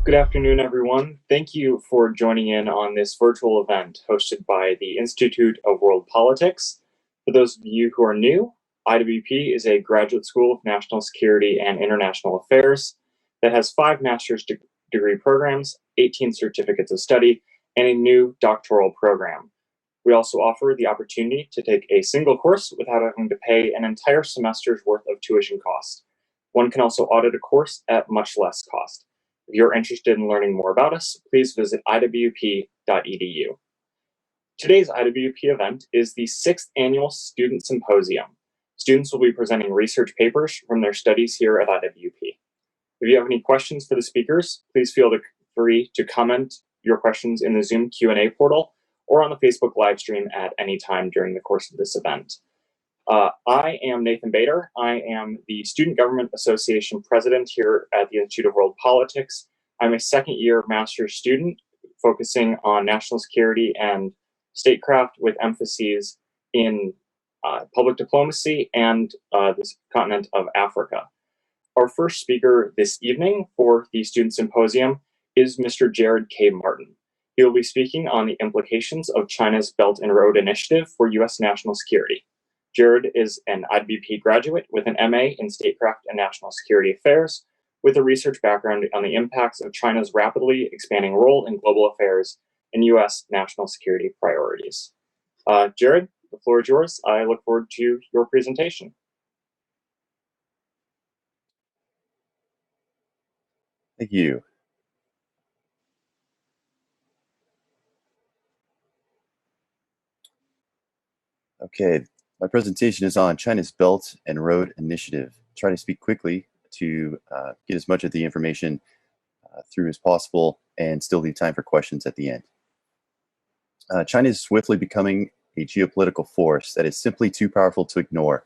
Good afternoon, everyone. Thank you for joining in on this virtual event hosted by the Institute of World Politics. For those of you who are new, IWP is a graduate school of national security and international affairs that has 5 master's degree programs, 18 certificates of study, and a new doctoral program. We also offer the opportunity to take a single course without having to pay an entire semester's worth of tuition cost. One can also audit a course at much less cost. If you're interested in learning more about us, please visit iwp.edu. Today's IWP event is the 6th Annual Student Symposium. Students will be presenting research papers from their studies here at IWP. If you have any questions for the speakers, please feel free to comment your questions in the Zoom Q&A portal or on the Facebook live stream at any time during the course of this event. I am Nathan Bader. I am the Student Government Association president here at the Institute of World Politics. I'm a second-year master's student focusing on national security and statecraft with emphases in public diplomacy and the continent of Africa. Our first speaker this evening for the Student Symposium is Mr. Jared K. Martin. He will be speaking on the implications of China's Belt and Road Initiative for U.S. national security. Jared is an IWP graduate with an MA in Statecraft and National Security Affairs, with a research background on the impacts of China's rapidly expanding role in global affairs and U.S. national security priorities. Jared, the floor is yours. I look forward to your presentation. Thank you. Okay, my presentation is on China's Belt and Road Initiative. Try to speak quickly to get as much of the information through as possible and still leave time for questions at the end. China is swiftly becoming a geopolitical force that is simply too powerful to ignore.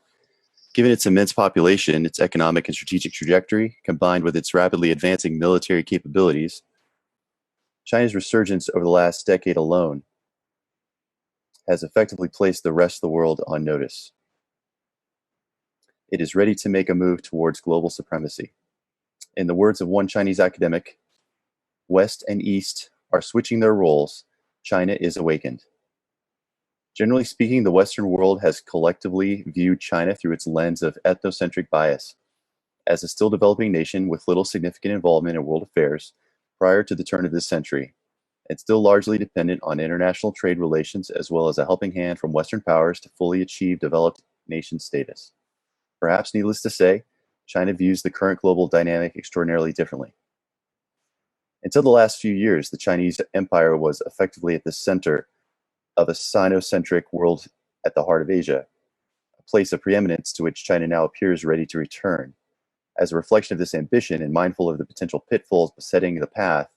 Given its immense population, its economic and strategic trajectory, combined with its rapidly advancing military capabilities, China's resurgence over the last decade alone has effectively placed the rest of the world on notice. It is ready to make a move towards global supremacy. In the words of one Chinese academic, West and East are switching their roles. China is awakened. Generally speaking, the Western world has collectively viewed China through its lens of ethnocentric bias. As a still developing nation with little significant involvement in world affairs prior to the turn of this century, and still largely dependent on international trade relations as well as a helping hand from Western powers to fully achieve developed nation status. Perhaps needless to say, China views the current global dynamic extraordinarily differently. Until the last few years, the Chinese empire was effectively at the center of a Sino-centric world at the heart of Asia, a place of preeminence to which China now appears ready to return. As a reflection of this ambition and mindful of the potential pitfalls besetting the path,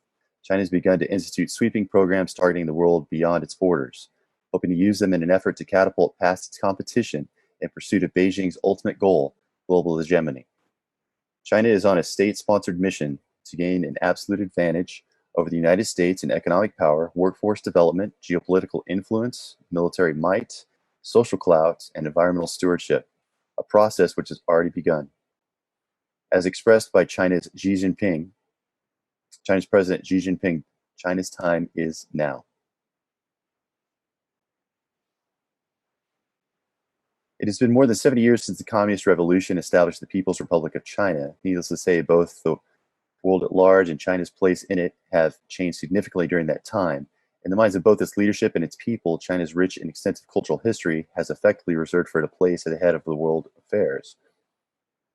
China has begun to institute sweeping programs targeting the world beyond its borders, hoping to use them in an effort to catapult past its competition in pursuit of Beijing's ultimate goal, global hegemony. China is on a state-sponsored mission to gain an absolute advantage over the United States in economic power, workforce development, geopolitical influence, military might, social clout, and environmental stewardship, a process which has already begun. As expressed by China's President Xi Jinping, China's time is now. It has been more than 70 years since the Communist Revolution established the People's Republic of China. Needless to say, both the world at large and China's place in it have changed significantly during that time. In the minds of both its leadership and its people, China's rich and extensive cultural history has effectively reserved for it a place at the head of the world affairs.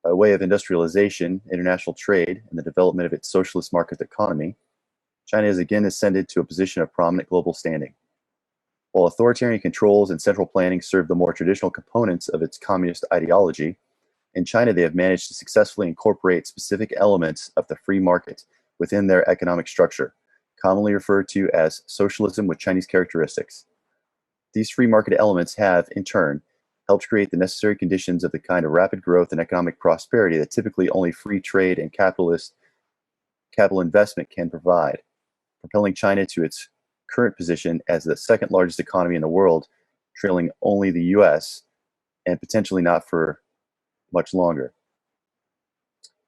By way of industrialization, international trade, and the development of its socialist market economy, China has again ascended to a position of prominent global standing. While authoritarian controls and central planning serve the more traditional components of its communist ideology, in China they have managed to successfully incorporate specific elements of the free market within their economic structure, commonly referred to as socialism with Chinese characteristics. These free market elements have, in turn, helped create the necessary conditions of the kind of rapid growth and economic prosperity that typically only free trade and capital investment can provide, propelling China to its current position as the second largest economy in the world, trailing only the US, and potentially not for much longer.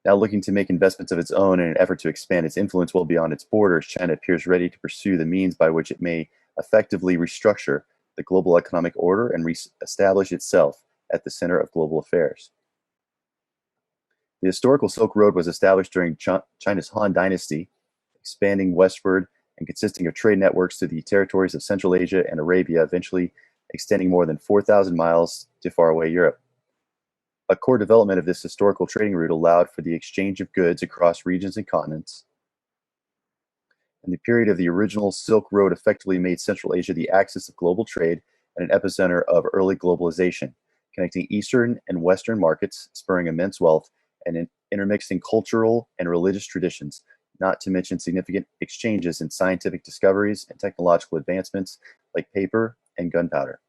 Now looking to make investments of its own in an effort to expand its influence well beyond its borders, China appears ready to pursue the means by which it may effectively restructure the global economic order and re-establish itself at the center of global affairs. The historical Silk Road was established during China's Han Dynasty, expanding westward and consisting of trade networks to the territories of Central Asia and Arabia, eventually extending more than 4,000 miles to faraway Europe. A core development of this historical trading route allowed for the exchange of goods across regions and continents. And the period of the original Silk Road effectively made Central Asia the axis of global trade and an epicenter of early globalization, connecting Eastern and Western markets, spurring immense wealth, and intermixing cultural and religious traditions, not to mention significant exchanges in scientific discoveries and technological advancements like paper and gunpowder.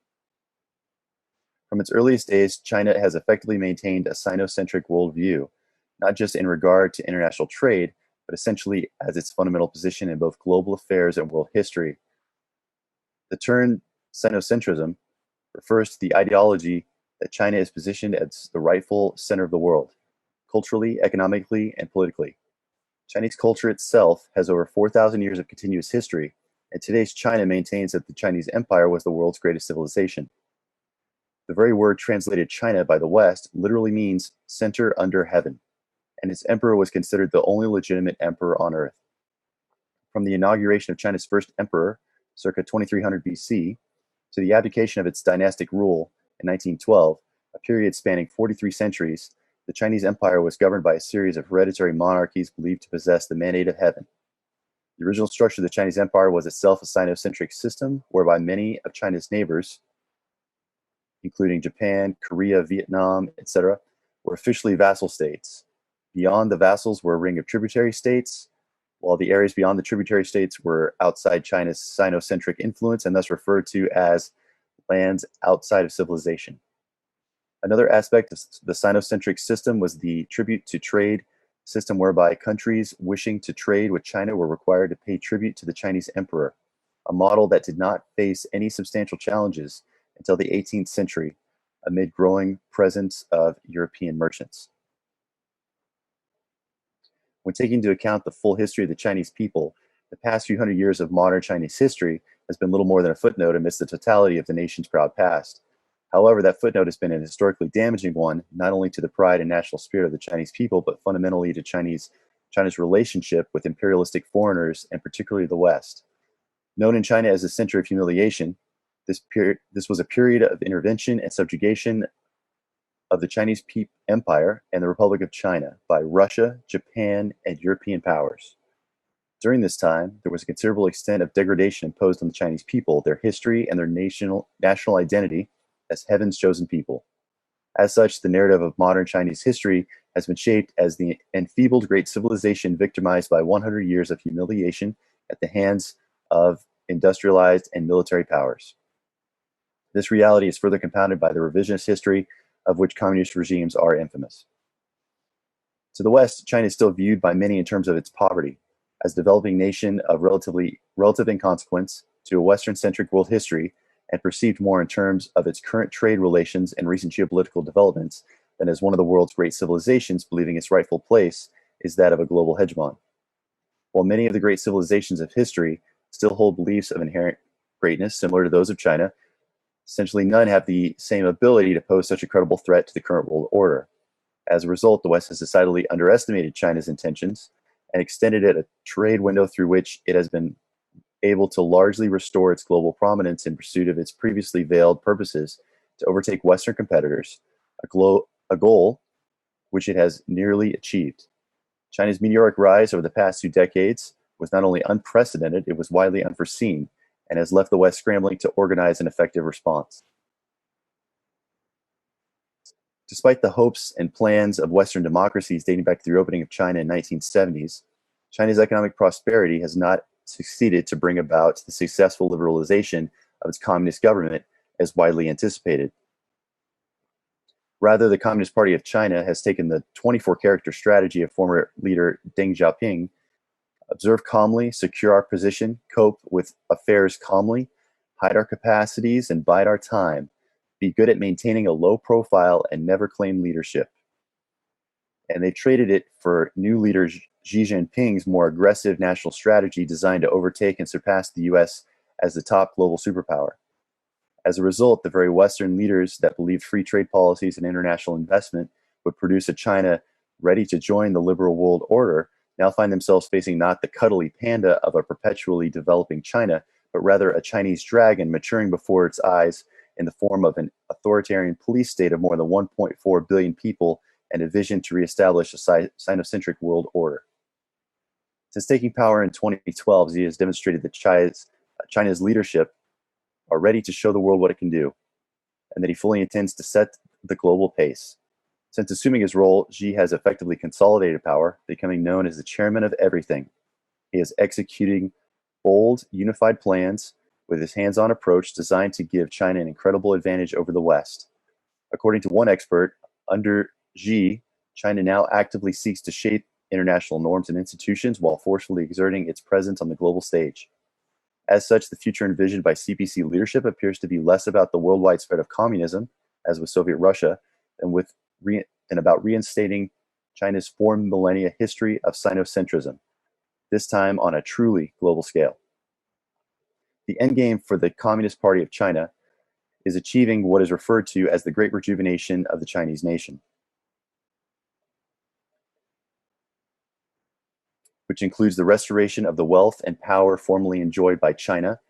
From its earliest days, China has effectively maintained a Sinocentric worldview, not just in regard to international trade, but essentially as its fundamental position in both global affairs and world history. The term Sinocentrism refers to the ideology that China is positioned as the rightful center of the world, culturally, economically, and politically. Chinese culture itself has over 4,000 years of continuous history, and today's China maintains that the Chinese Empire was the world's greatest civilization. The very word translated China by the West literally means center under heaven, and its emperor was considered the only legitimate emperor on earth. From the inauguration of China's first emperor, circa 2300 BC, to the abdication of its dynastic rule in 1912, a period spanning 43 centuries, the Chinese Empire was governed by a series of hereditary monarchies believed to possess the mandate of heaven. The original structure of the Chinese Empire was itself a Sinocentric system whereby many of China's neighbors, including Japan, Korea, Vietnam, etc., were officially vassal states. Beyond the vassals were a ring of tributary states, while the areas beyond the tributary states were outside China's Sinocentric influence and thus referred to as lands outside of civilization. Another aspect of the Sinocentric system was the tribute to trade system, whereby countries wishing to trade with China were required to pay tribute to the Chinese emperor, a model that did not face any substantial challenges until the 18th century, amid growing presence of European merchants. When taking into account the full history of the Chinese people, the past few hundred years of modern Chinese history has been little more than a footnote amidst the totality of the nation's proud past. However, that footnote has been an historically damaging one, not only to the pride and national spirit of the Chinese people, but fundamentally to China's relationship with imperialistic foreigners, and particularly the West. Known in China as the center of humiliation, this was a period of intervention and subjugation of the Chinese Empire and the Republic of China by Russia, Japan, and European powers. During this time, there was a considerable extent of degradation imposed on the Chinese people, their history, and their national identity as heaven's chosen people. As such, the narrative of modern Chinese history has been shaped as the enfeebled great civilization victimized by 100 years of humiliation at the hands of industrialized and military powers. This reality is further compounded by the revisionist history of which communist regimes are infamous. To the West, China is still viewed by many in terms of its poverty, as a developing nation of relative inconsequence to a Western-centric world history, and perceived more in terms of its current trade relations and recent geopolitical developments than as one of the world's great civilizations, believing its rightful place is that of a global hegemon. While many of the great civilizations of history still hold beliefs of inherent greatness similar to those of China, essentially none have the same ability to pose such a credible threat to the current world order. As a result, the West has decidedly underestimated China's intentions and extended it a trade window through which it has been able to largely restore its global prominence in pursuit of its previously veiled purposes to overtake Western competitors, a goal which it has nearly achieved. China's meteoric rise over the past 2 decades was not only unprecedented, it was widely unforeseen, and has left the West scrambling to organize an effective response. Despite the hopes and plans of Western democracies dating back to the reopening of China in the 1970s, China's economic prosperity has not succeeded to bring about the successful liberalization of its communist government as widely anticipated. Rather, the Communist Party of China has taken the 24-character strategy of former leader Deng Xiaoping: observe calmly, secure our position, cope with affairs calmly, hide our capacities, and bide our time, be good at maintaining a low profile, and never claim leadership. and they traded it for new leader Xi Jinping's more aggressive national strategy designed to overtake and surpass the US as the top global superpower. As a result, the very Western leaders that believed free trade policies and international investment would produce a China ready to join the liberal world order now find themselves facing not the cuddly panda of a perpetually developing China, but rather a Chinese dragon maturing before its eyes in the form of an authoritarian police state of more than 1.4 billion people and a vision to reestablish a Sinocentric world order. Since taking power in 2012, Xi has demonstrated that China's leadership are ready to show the world what it can do, and that he fully intends to set the global pace. Since assuming his role, Xi has effectively consolidated power, becoming known as the chairman of everything. He is executing bold, unified plans with his hands-on approach designed to give China an incredible advantage over the West. According to one expert, under Xi, China now actively seeks to shape international norms and institutions while forcefully exerting its presence on the global stage. As such, the future envisioned by CPC leadership appears to be less about the worldwide spread of communism, as with Soviet Russia, than about reinstating China's 4 millennia history of Sinocentrism, this time on a truly global scale. The endgame for the Communist Party of China is achieving what is referred to as the Great Rejuvenation of the Chinese nation, which includes the restoration of the wealth and power formerly enjoyed by China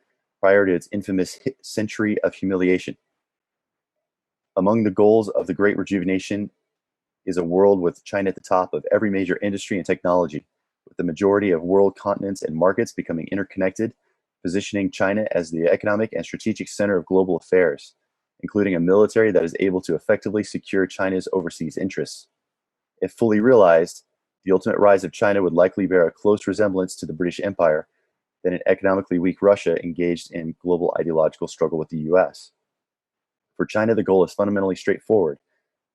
prior to its infamous century of humiliation. Among the goals of the Great Rejuvenation is a world with China at the top of every major industry and technology, with the majority of world continents and markets becoming interconnected, positioning China as the economic and strategic center of global affairs, including a military that is able to effectively secure China's overseas interests. If fully realized, the ultimate rise of China would likely bear a close resemblance to the British Empire than an economically weak Russia engaged in global ideological struggle with the US. For China, the goal is fundamentally straightforward.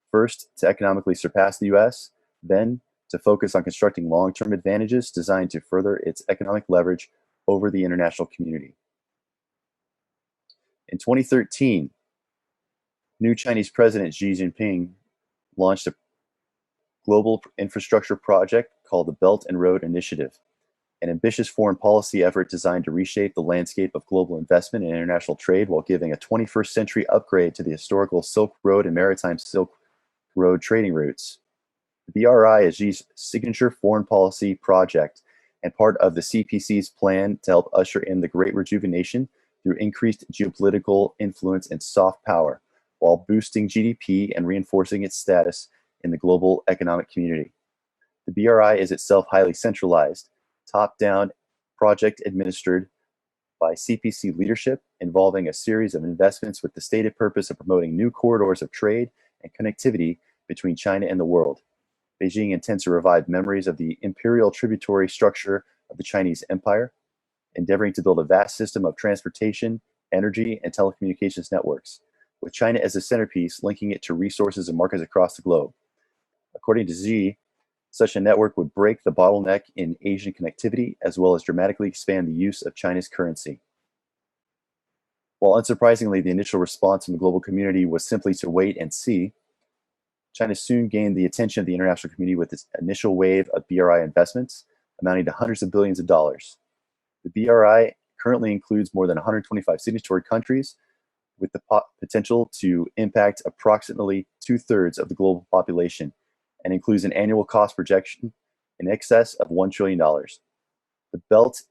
First, to economically surpass the US, then to focus on constructing long-term advantages designed to further its economic leverage over the international community. In 2013, new Chinese President Xi Jinping launched a global infrastructure project called the Belt and Road Initiative, an ambitious foreign policy effort designed to reshape the landscape of global investment and international trade while giving a 21st century upgrade to the historical Silk Road and maritime Silk Road trading routes. The BRI is Xi's signature foreign policy project and part of the CPC's plan to help usher in the Great Rejuvenation through increased geopolitical influence and soft power, while boosting GDP and reinforcing its status in the global economic community. The BRI is itself highly centralized, top-down project administered by CPC leadership, involving a series of investments with the stated purpose of promoting new corridors of trade and connectivity between China and the world. Beijing intends to revive memories of the imperial tributary structure of the Chinese Empire, endeavoring to build a vast system of transportation, energy, and telecommunications networks, with China as a centerpiece, linking it to resources and markets across the globe. According to Xi, such a network would break the bottleneck in Asian connectivity, as well as dramatically expand the use of China's currency. While unsurprisingly, the initial response from the global community was simply to wait and see, China soon gained the attention of the international community with its initial wave of BRI investments, amounting to hundreds of billions of dollars. The BRI currently includes more than 125 signatory countries, with the potential to impact approximately 2/3 of the global population, and includes an annual cost projection in excess of $1 trillion. The Belt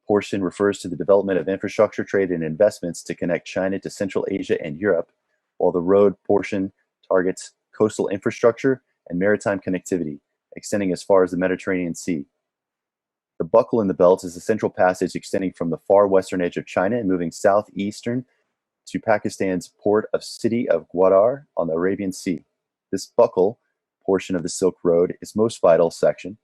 portion refers to the development of infrastructure, trade, and investments to connect China to Central Asia and Europe, while the Road portion targets coastal infrastructure and maritime connectivity, extending as far as the Mediterranean Sea. The buckle in the belt is a central passage extending from the far western edge of China and moving southeastern to Pakistan's port of city of Gwadar on the Arabian Sea. This buckle portion of the Silk Road is most vital section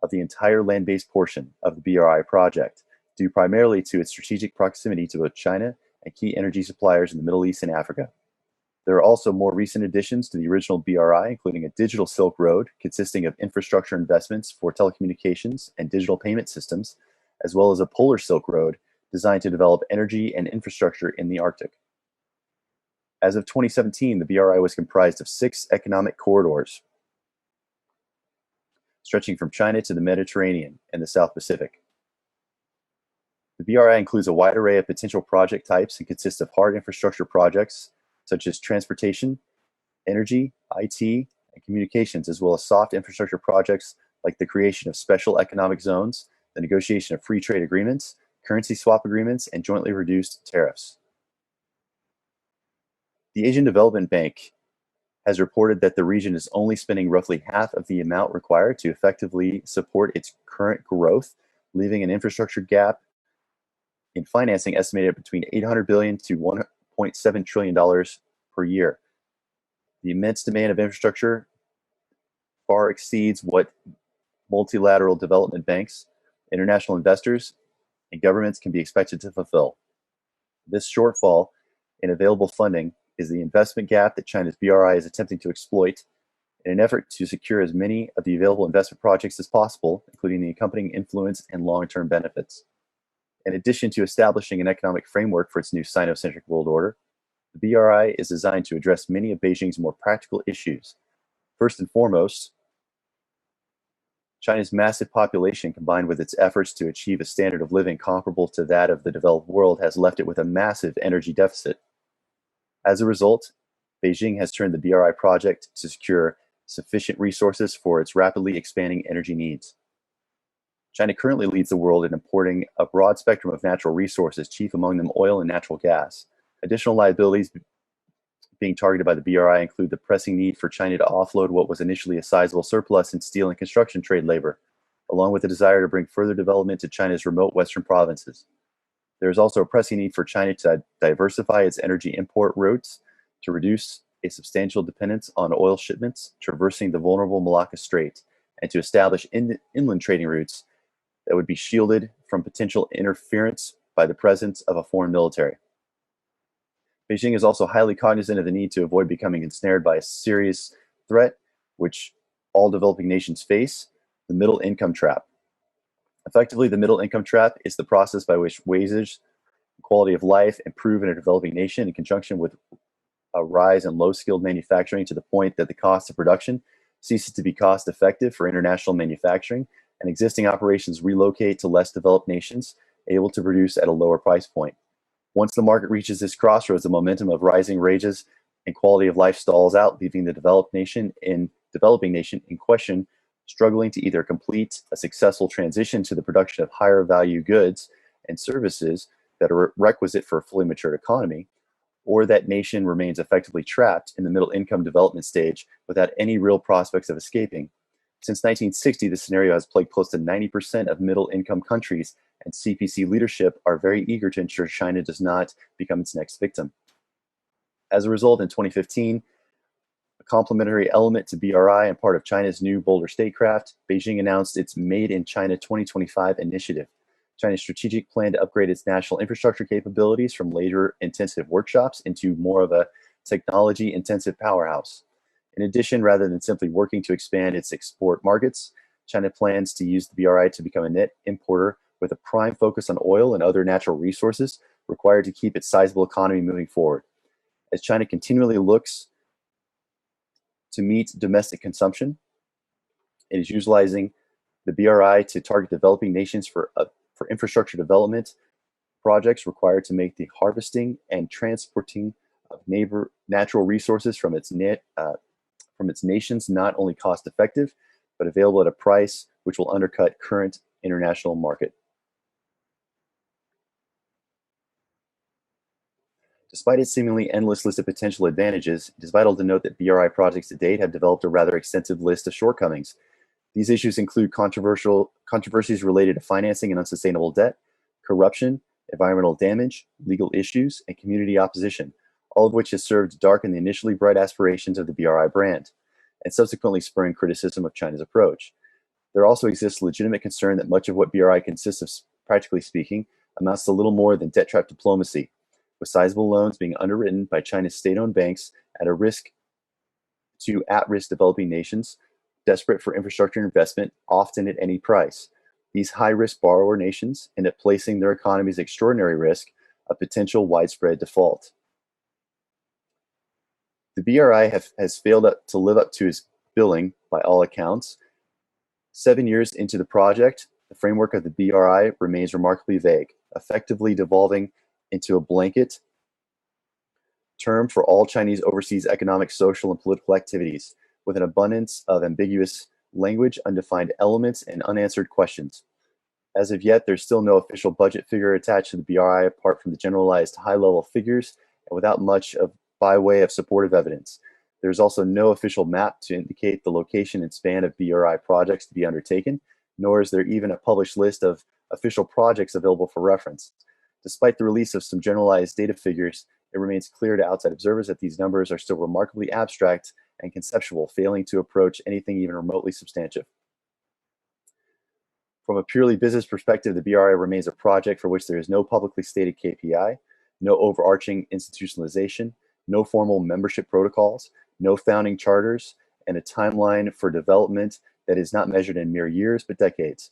of the entire land-based portion of the BRI project, due primarily to its strategic proximity to both China and key energy suppliers in the Middle East and Africa. There are also more recent additions to the original BRI, including a digital Silk Road consisting of infrastructure investments for telecommunications and digital payment systems, as well as a polar Silk Road designed to develop energy and infrastructure in the Arctic. As of 2017, the BRI was comprised of 6 economic corridors. stretching from China to the Mediterranean and the South Pacific. The BRI includes a wide array of potential project types and consists of hard infrastructure projects such as transportation, energy, IT, and communications, as well as soft infrastructure projects like the creation of special economic zones, the negotiation of free trade agreements, currency swap agreements, and jointly reduced tariffs. The Asian Development Bank has reported that the region is only spending roughly half of the amount required to effectively support its current growth, leaving an infrastructure gap in financing estimated between $800 billion to $1.7 trillion per year. The immense demand of infrastructure far exceeds what multilateral development banks, international investors, and governments can be expected to fulfill. This shortfall in available funding is the investment gap that China's BRI is attempting to exploit in an effort to secure as many of the available investment projects as possible, including the accompanying influence and long-term benefits. In addition to establishing an economic framework for its new Sino-centric world order, the BRI is designed to address many of Beijing's more practical issues. First and foremost, China's massive population, combined with its efforts to achieve a standard of living comparable to that of the developed world, has left it with a massive energy deficit. As a result, Beijing has turned the BRI project to secure sufficient resources for its rapidly expanding energy needs. China currently leads the world in importing a broad spectrum of natural resources, chief among them oil and natural gas. Additional liabilities being targeted by the BRI include the pressing need for China to offload what was initially a sizable surplus in steel and construction trade labor, along with the desire to bring further development to China's remote western provinces. There is also a pressing need for China to diversify its energy import routes to reduce a substantial dependence on oil shipments traversing the vulnerable Malacca Strait, and to establish inland trading routes that would be shielded from potential interference by the presence of a foreign military. Beijing is also highly cognizant of the need to avoid becoming ensnared by a serious threat which all developing nations face, the middle income trap. Effectively, the middle income trap is the process by which wages, quality of life improve in a developing nation in conjunction with a rise in low-skilled manufacturing to the point that the cost of production ceases to be cost-effective for international manufacturing, and existing operations relocate to less developed nations able to produce at a lower price point. Once the market reaches this crossroads, the momentum of rising wages and quality of life stalls out, leaving the developing nation in question, struggling to either complete a successful transition to the production of higher value goods and services that are requisite for a fully matured economy, or that nation remains effectively trapped in the middle income development stage without any real prospects of escaping. Since 1960, this scenario has plagued close to 90% of middle income countries, and CPC leadership are very eager to ensure China does not become its next victim. As a result, in 2015, a complementary element to BRI and part of China's new bolder statecraft, Beijing announced its Made in China 2025 initiative, China's strategic plan to upgrade its national infrastructure capabilities from labor-intensive workshops into more of a technology-intensive powerhouse. In addition, rather than simply working to expand its export markets, China plans to use the BRI to become a net importer with a prime focus on oil and other natural resources required to keep its sizable economy moving forward. As China continually looks to meet domestic consumption, it is utilizing the BRI to target developing nations for infrastructure development projects required to make the harvesting and transporting of natural resources from its nations not only cost effective, but available at a price which will undercut current international market. Despite its seemingly endless list of potential advantages, it is vital to note that BRI projects to date have developed a rather extensive list of shortcomings. These issues include controversies related to financing and unsustainable debt, corruption, environmental damage, legal issues, and community opposition, all of which has served to darken the initially bright aspirations of the BRI brand, and subsequently spurring criticism of China's approach. There also exists legitimate concern that much of what BRI consists of, practically speaking, amounts to little more than debt trap diplomacy, with sizable loans being underwritten by China's state-owned banks at risk developing nations desperate for infrastructure investment, often at any price. These high-risk borrower nations end up placing their economies at extraordinary risk of potential widespread default. The BRI has failed to live up to its billing, by all accounts, 7 years into the project, the framework of the BRI remains remarkably vague, effectively devolving into a blanket term for all Chinese overseas economic, social, and political activities, with an abundance of ambiguous language, undefined elements, and unanswered questions. As of yet, there's still no official budget figure attached to the BRI apart from the generalized high-level figures and without much by way of supportive evidence. There's also no official map to indicate the location and span of BRI projects to be undertaken, nor is there even a published list of official projects available for reference. Despite the release of some generalized data figures, it remains clear to outside observers that these numbers are still remarkably abstract and conceptual, failing to approach anything even remotely substantive. From a purely business perspective, the BRI remains a project for which there is no publicly stated KPI, no overarching institutionalization, no formal membership protocols, no founding charters, and a timeline for development that is not measured in mere years but decades.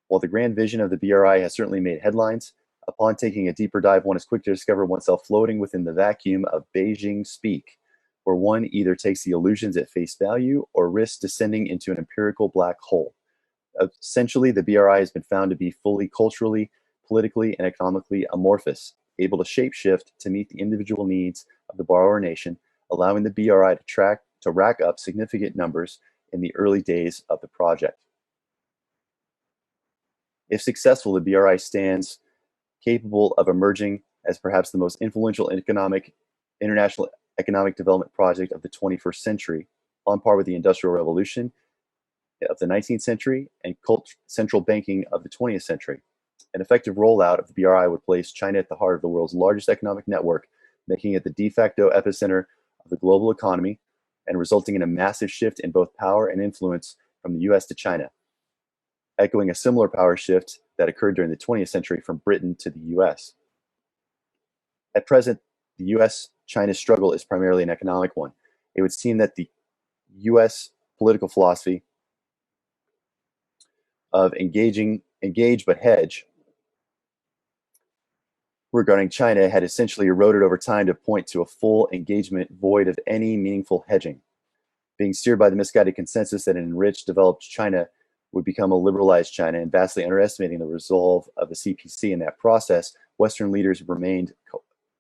While the grand vision of the BRI has certainly made headlines, upon taking a deeper dive, one is quick to discover oneself floating within the vacuum of Beijing speak, where one either takes the illusions at face value or risks descending into an empirical black hole. Essentially, the BRI has been found to be fully culturally, politically, and economically amorphous, able to shapeshift to meet the individual needs of the borrower nation, allowing the BRI to rack up significant numbers in the early days of the project. If successful, the BRI stands capable of emerging as perhaps the most influential international economic development project of the 21st century, on par with the Industrial Revolution of the 19th century and central banking of the 20th century. An effective rollout of the BRI would place China at the heart of the world's largest economic network, making it the de facto epicenter of the global economy and resulting in a massive shift in both power and influence from the US to China, echoing a similar power shift that occurred during the 20th century from Britain to the US. At present, the US-China struggle is primarily an economic one. It would seem that the US political philosophy of engage but hedge regarding China had essentially eroded over time to point to a full engagement void of any meaningful hedging. Being steered by the misguided consensus that an enriched, developed China would become a liberalized China and vastly underestimating the resolve of the CPC in that process, Western leaders remained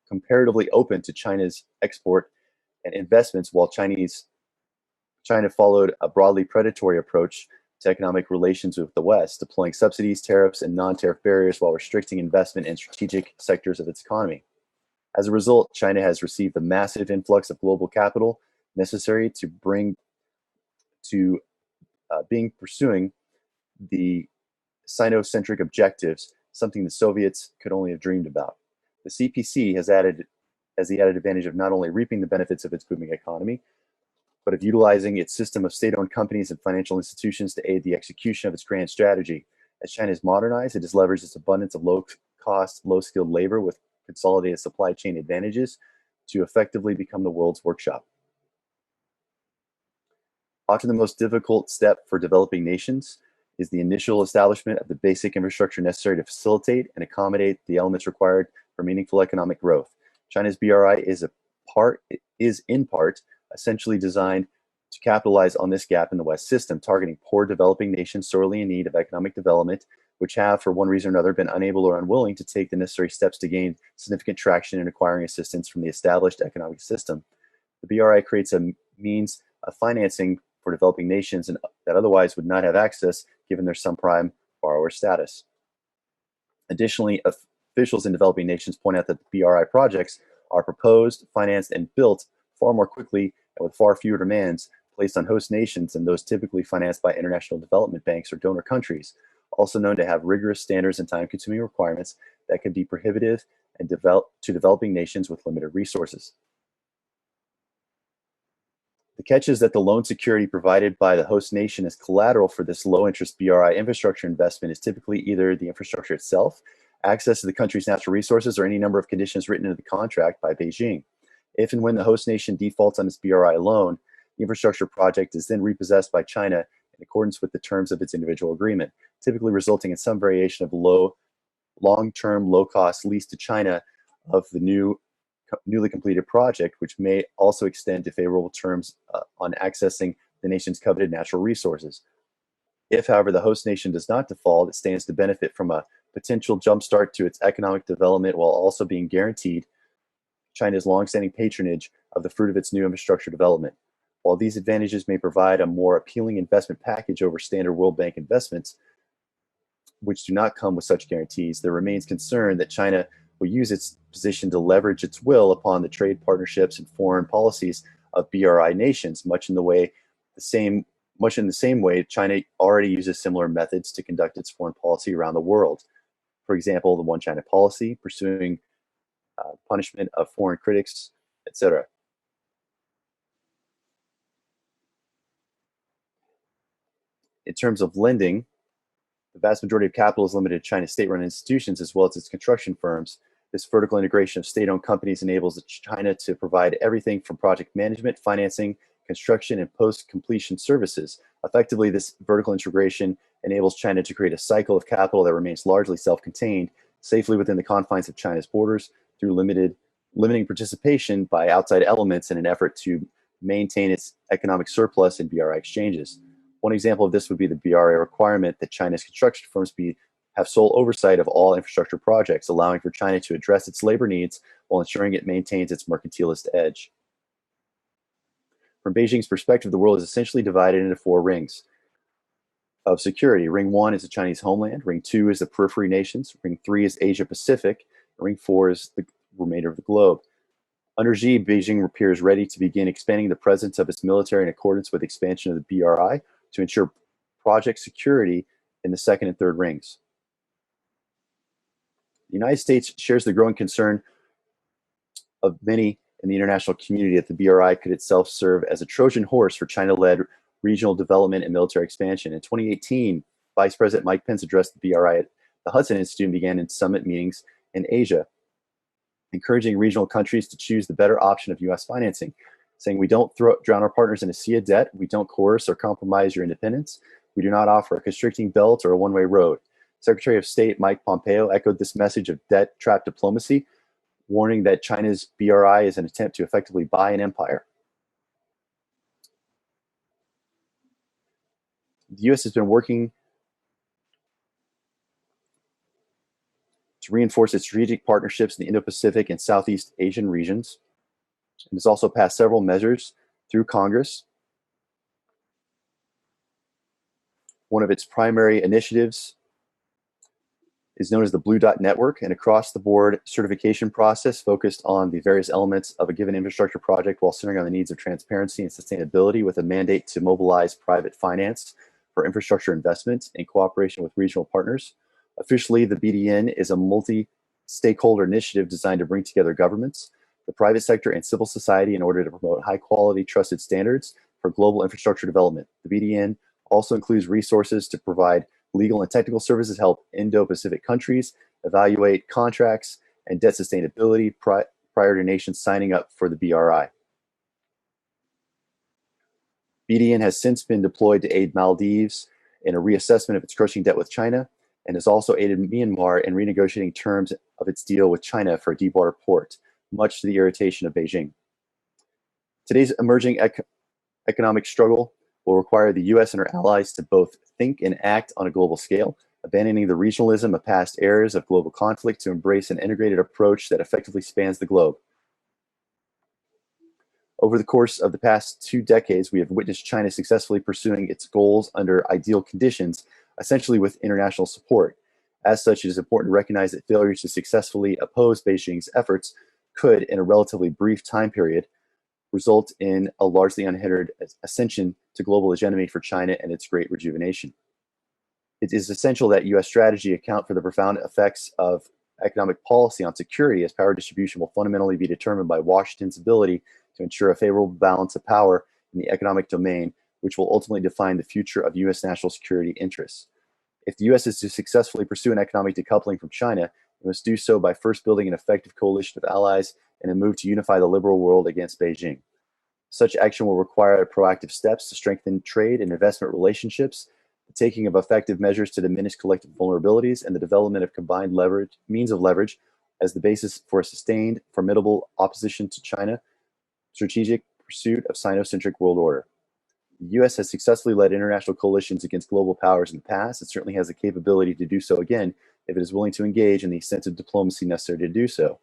comparatively open to China's export and investments, while China followed a broadly predatory approach to economic relations with the West, deploying subsidies, tariffs, and non-tariff barriers while restricting investment in strategic sectors of its economy. As a result, China has received the massive influx of global capital necessary to being pursuing the Sino-centric objectives, something the Soviets could only have dreamed about. The CPC has the added advantage of not only reaping the benefits of its booming economy, but of utilizing its system of state-owned companies and financial institutions to aid the execution of its grand strategy. As China has modernized, it has leveraged its abundance of low-cost, low-skilled labor with consolidated supply chain advantages to effectively become the world's workshop. Often the most difficult step for developing nations is the initial establishment of the basic infrastructure necessary to facilitate and accommodate the elements required for meaningful economic growth. China's BRI is in part essentially designed to capitalize on this gap in the West system, targeting poor developing nations sorely in need of economic development, which have, for one reason or another, been unable or unwilling to take the necessary steps to gain significant traction in acquiring assistance from the established economic system. The BRI creates a means of financing for developing nations and that otherwise would not have access given their subprime borrower status. Additionally, officials in developing nations point out that the BRI projects are proposed, financed, and built far more quickly and with far fewer demands placed on host nations than those typically financed by international development banks or donor countries, also known to have rigorous standards and time-consuming requirements that can be prohibitive and to developing nations with limited resources. The catch is that the loan security provided by the host nation as collateral for this low-interest BRI infrastructure investment is typically either the infrastructure itself, access to the country's natural resources, or any number of conditions written into the contract by Beijing. If and when the host nation defaults on its BRI loan, the infrastructure project is then repossessed by China in accordance with the terms of its individual agreement, typically resulting in some variation of long-term, low-cost lease to China of the newly completed project, which may also extend to favorable terms on accessing the nation's coveted natural resources. If, however, the host nation does not default, it stands to benefit from a potential jumpstart to its economic development while also being guaranteed China's longstanding patronage of the fruit of its new infrastructure development. While these advantages may provide a more appealing investment package over standard World Bank investments, which do not come with such guarantees, there remains concern that China will use its position to leverage its will upon the trade partnerships and foreign policies of BRI nations, much in the same way China already uses similar methods to conduct its foreign policy around the world. For example, the One China policy, pursuing punishment of foreign critics, etc. In terms of lending, the vast majority of capital is limited to China's state-run institutions as well as its construction firms. This vertical integration of state-owned companies enables China to provide everything from project management, financing, construction, and post-completion services. Effectively, this vertical integration enables China to create a cycle of capital that remains largely self-contained, safely within the confines of China's borders through limiting participation by outside elements in an effort to maintain its economic surplus in BRI exchanges. One example of this would be the BRI requirement that China's construction firms have sole oversight of all infrastructure projects, allowing for China to address its labor needs while ensuring it maintains its mercantilist edge. From Beijing's perspective, the world is essentially divided into 4 rings of security. Ring 1 is the Chinese homeland, Ring 2 is the periphery nations, Ring 3 is Asia Pacific, and Ring 4 is the remainder of the globe. Under Xi, Beijing appears ready to begin expanding the presence of its military in accordance with the expansion of the BRI to ensure project security in the 2nd and 3rd rings. The United States shares the growing concern of many in the international community that the BRI could itself serve as a Trojan horse for China-led regional development and military expansion. In 2018, Vice President Mike Pence addressed the BRI at the Hudson Institute and began in summit meetings in Asia, encouraging regional countries to choose the better option of U.S. financing, saying, "We don't drown our partners in a sea of debt. We don't coerce or compromise your independence. We do not offer a constricting belt or a one-way road." Secretary of State Mike Pompeo echoed this message of debt trap diplomacy, warning that China's BRI is an attempt to effectively buy an empire. The U.S. has been working to reinforce its strategic partnerships in the Indo-Pacific and Southeast Asian regions, and has also passed several measures through Congress. One of its primary initiatives is known as the Blue Dot Network, an across-the-board certification process focused on the various elements of a given infrastructure project while centering on the needs of transparency and sustainability, with a mandate to mobilize private finance for infrastructure investments in cooperation with regional partners. Officially, the BDN is a multi-stakeholder initiative designed to bring together governments, the private sector, and civil society in order to promote high-quality, trusted standards for global infrastructure development. The BDN also includes resources to provide legal and technical services, help Indo-Pacific countries evaluate contracts and debt sustainability prior to nations signing up for the BRI. BDN has since been deployed to aid Maldives in a reassessment of its crushing debt with China, and has also aided Myanmar in renegotiating terms of its deal with China for a deepwater port, much to the irritation of Beijing. Today's emerging economic struggle will require the U.S. and her allies to both think and act on a global scale, abandoning the regionalism of past eras of global conflict to embrace an integrated approach that effectively spans the globe. Over the course of the past 2 decades, we have witnessed China successfully pursuing its goals under ideal conditions, essentially with international support. As such, it is important to recognize that failure to successfully oppose Beijing's efforts could, in a relatively brief time period, result in a largely unhindered ascension to global hegemony for China and its Great Rejuvenation. It is essential that U.S. strategy account for the profound effects of economic policy on security, as power distribution will fundamentally be determined by Washington's ability to ensure a favorable balance of power in the economic domain, which will ultimately define the future of U.S. national security interests. If the U.S. is to successfully pursue an economic decoupling from China, it must do so by first building an effective coalition of allies and a move to unify the liberal world against Beijing. Such action will require proactive steps to strengthen trade and investment relationships, the taking of effective measures to diminish collective vulnerabilities, and the development of combined means of leverage as the basis for a sustained, formidable opposition to China, strategic pursuit of Sino-centric world order. The U.S. has successfully led international coalitions against global powers in the past. It certainly has the capability to do so again if it is willing to engage in the extensive diplomacy necessary to do so.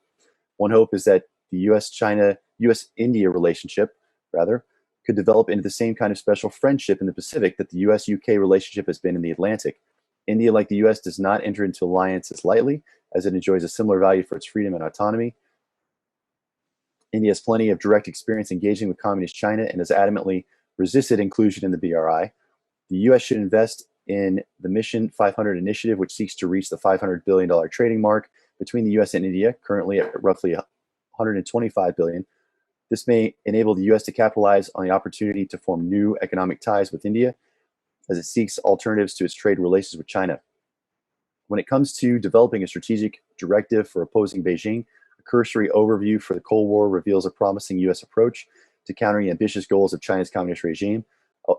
One hope is that the U.S.-India relationship, rather, could develop into the same kind of special friendship in the Pacific that the U.S.-UK relationship has been in the Atlantic. India, like the U.S., does not enter into alliances lightly, as it enjoys a similar value for its freedom and autonomy. India has plenty of direct experience engaging with communist China and has adamantly resisted inclusion in the BRI. The U.S. should invest in the Mission 500 initiative, which seeks to reach the $500 billion trading mark between the U.S. and India, currently at roughly $125 billion. This may enable the U.S. to capitalize on the opportunity to form new economic ties with India as it seeks alternatives to its trade relations with China. When it comes to developing a strategic directive for opposing Beijing, a cursory overview for the Cold War reveals a promising U.S. approach to countering the ambitious goals of China's communist regime.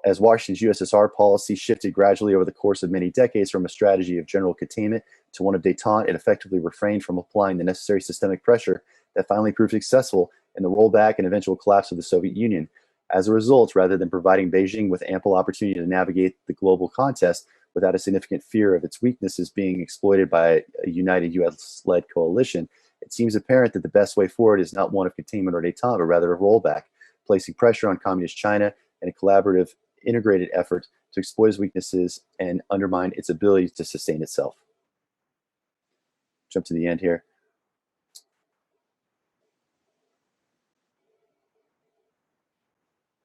As Washington's USSR policy shifted gradually over the course of many decades from a strategy of general containment to one of détente, it effectively refrained from applying the necessary systemic pressure that finally proved successful in the rollback and eventual collapse of the Soviet Union. As a result, rather than providing Beijing with ample opportunity to navigate the global contest without a significant fear of its weaknesses being exploited by a united U.S.-led coalition, it seems apparent that the best way forward is not one of containment or détente, but rather of rollback, placing pressure on communist China in a collaborative, integrated effort to exploit its weaknesses and undermine its ability to sustain itself. Jump to the end here.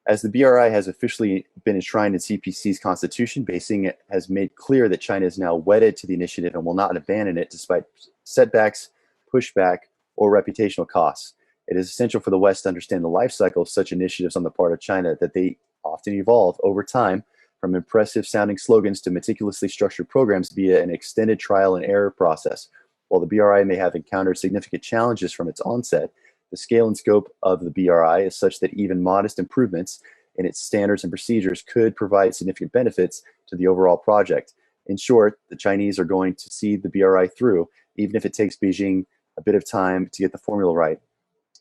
As the BRI has officially been enshrined in CPC's constitution, Beijing has made clear that China is now wedded to the initiative and will not abandon it despite setbacks, pushback, or reputational costs. It is essential for the West to understand the life cycle of such initiatives on the part of China, that they often evolve over time from impressive sounding slogans to meticulously structured programs via an extended trial and error process. While the BRI may have encountered significant challenges from its onset, the scale and scope of the BRI is such that even modest improvements in its standards and procedures could provide significant benefits to the overall project. In short, the Chinese are going to see the BRI through, even if it takes Beijing a bit of time to get the formula right.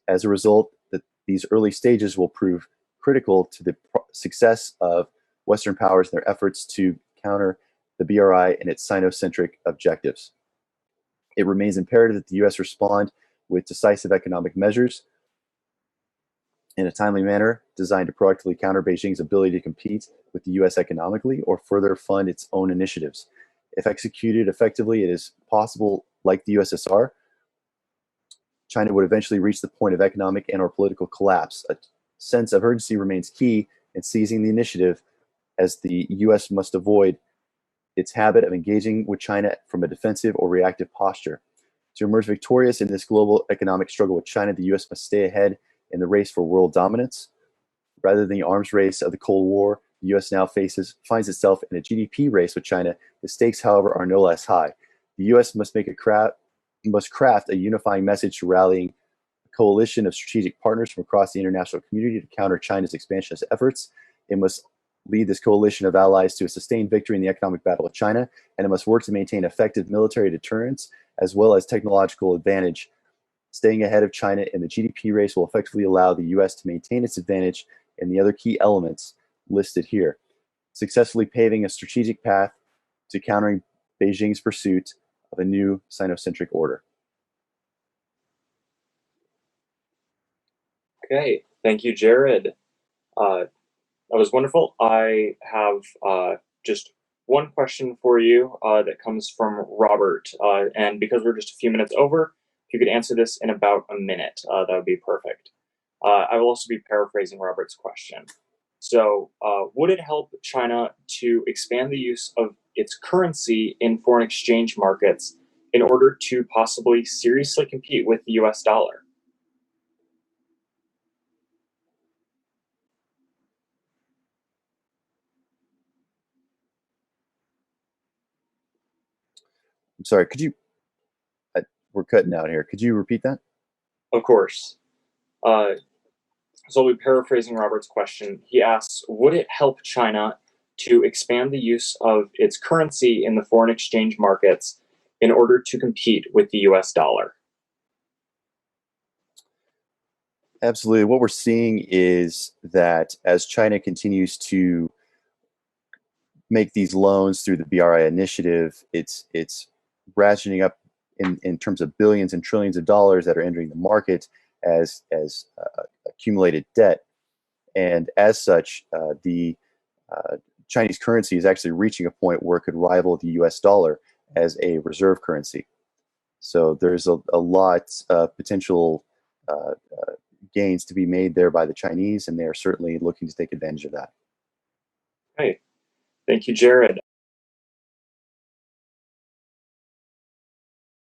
As a result, these early stages will prove critical to the success of Western powers in their efforts to counter the BRI and its Sino-centric objectives. It remains imperative that the U.S. respond with decisive economic measures in a timely manner designed to proactively counter Beijing's ability to compete with the U.S. economically or further fund its own initiatives. If executed effectively, it is possible, like the USSR, China would eventually reach the point of economic and/or political collapse. A sense of urgency remains key in seizing the initiative, as the U.S. must avoid its habit of engaging with China from a defensive or reactive posture. To emerge victorious in this global economic struggle with China, the U.S. must stay ahead in the race for world dominance. Rather than the arms race of the Cold War, the U.S. now finds itself in a GDP race with China. The stakes, however, are no less high. The U.S. must craft a unifying message to rallying a coalition of strategic partners from across the international community to counter China's expansionist efforts. It must lead this coalition of allies to a sustained victory in the economic battle with China, and it must work to maintain effective military deterrence as well as technological advantage. Staying ahead of China in the GDP race will effectively allow the U.S. to maintain its advantage in the other key elements listed here, successfully paving a strategic path to countering Beijing's pursuit of a new Sino-centric order. Okay, thank you, Jared. That was wonderful. I have just one question for you that comes from Robert. And because we're just a few minutes over, if you could answer this in about a minute, that would be perfect. I will also be paraphrasing Robert's question. So, would it help China to expand the use of its currency in foreign exchange markets in order to possibly seriously compete with the US dollar? I'm sorry, we're cutting out here. Could you repeat that? Of course. So I'll be paraphrasing Robert's question. He asks, would it help China to expand the use of its currency in the foreign exchange markets in order to compete with the US dollar? Absolutely. What we're seeing is that as China continues to make these loans through the BRI initiative, it's ratcheting up in terms of billions and trillions of dollars that are entering the market as accumulated debt, and as such, the Chinese currency is actually reaching a point where it could rival the U.S. dollar as a reserve currency. So there's a lot of potential gains to be made there by the Chinese, and they are certainly looking to take advantage of that. Right. Thank you, Jared.